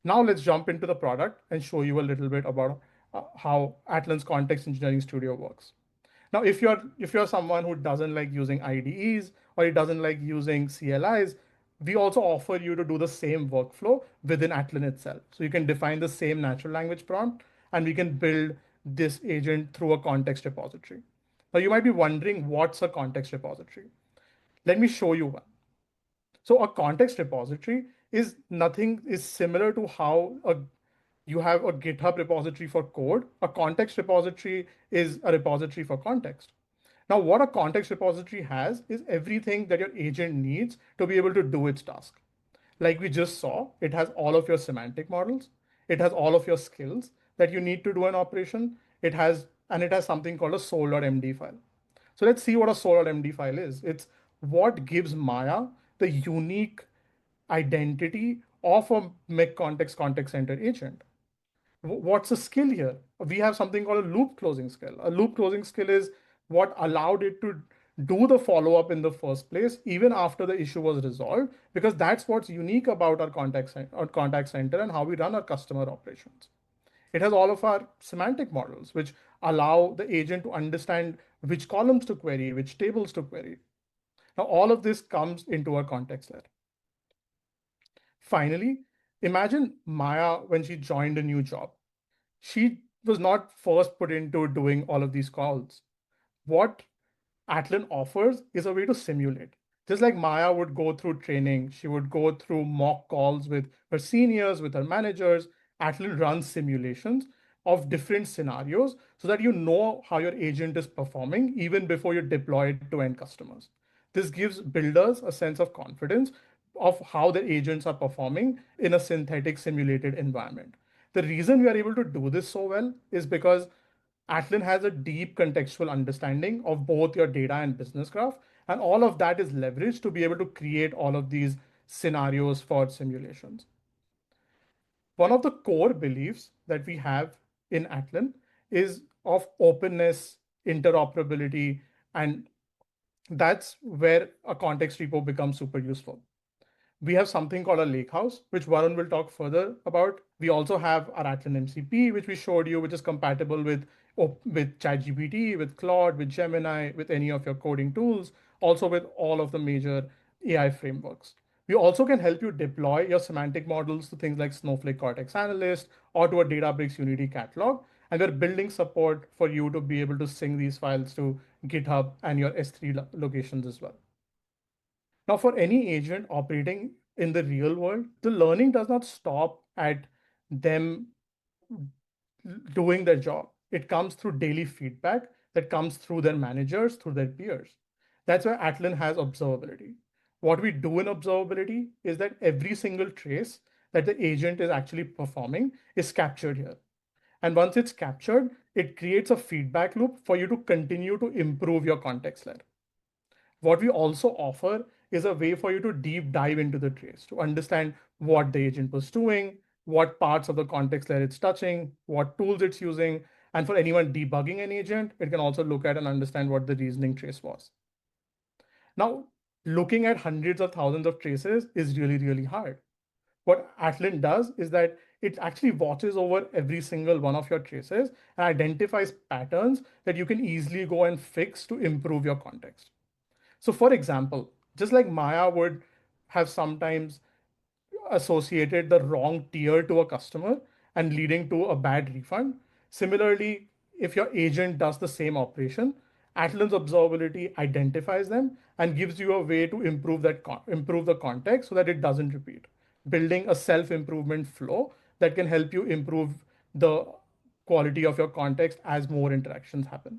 Now let's jump into the product and show you a little bit about how Atlan's Context Engineering Studio works. Now, if you're someone who doesn't like using IDEs or he doesn't like using CLIs, we also offer you to do the same workflow within Atlan itself. So you can define the same natural language prompt, and we can build this agent through a context repository. Now, you might be wondering what's a context repository. Let me show you one. So a context repository is similar to how you have a GitHub repository for code. A context repository is a repository for context. Now, what a context repository has is everything that your agent needs to be able to do its task. Like we just saw, it has all of your semantic models. It has all of your skills that you need to do an operation. It has something called a SOL.md file. So let's see what a SOL.md file is. It's what gives Maya the unique identity of a MEC context center agent. What's the skill here? We have something called a loop closing skill. A loop closing skill is what allowed it to do the follow up in the first place, even after the issue was resolved, because that's what's unique about our contact center and how we run our customer operations. It has all of our semantic models, which allow the agent to understand which columns to query, which tables to query. Now, all of this comes into our context layer. Finally, imagine Maya when she joined a new job. She was not first put into doing all of these calls. What Atlan offers is a way to simulate. Just like Maya would go through training, she would go through mock calls with her seniors, with her managers. Atlan runs simulations of different scenarios so that you know how your agent is performing even before you deploy it to end customers. This gives builders a sense of confidence of how the agents are performing in a synthetic simulated environment. The reason we are able to do this so well is because Atlan has a deep contextual understanding of both your data and business graph, and all of that is leveraged to be able to create all of these scenarios for simulations. One of the core beliefs that we have in Atlan is of openness, interoperability, and that's where a context repo becomes super useful. We have something called a lakehouse, which Varun will talk further about. We also have our Atlan MCP, which we showed you, which is compatible with ChatGPT, with Claude, with Gemini, with any of your coding tools, also with all of the major AI frameworks. We also can help you deploy your semantic models to things like Snowflake Cortex Analyst or to a Databricks Unity catalog. And we're building support for you to be able to sync these files to GitHub and your S3 locations as well. Now, for any agent operating in the real world, the learning does not stop at them doing their job. It comes through daily feedback that comes through their managers, through their peers. That's why Atlan has observability. What we do in observability is that every single trace that the agent is actually performing is captured here. And once it's captured, it creates a feedback loop for you to continue to improve your context layer. What we also offer is a way for you to deep dive into the trace to understand what the agent was doing, what parts of the context layer it's touching, what tools it's using. And for anyone debugging an agent, it can also look at and understand what the reasoning trace was. Now, looking at hundreds of thousands of traces is really, really hard. What Atlan does is that it actually watches over every single one of your traces and identifies patterns that you can easily go and fix to improve your context. So for example, just like Maya would have sometimes associated the wrong tier to a customer and leading to a bad refund, similarly, if your agent does the same operation, Atlan's observability identifies them and gives you a way to improve the context so that it doesn't repeat, building a self-improvement flow that can help you improve the quality of your context as more interactions happen.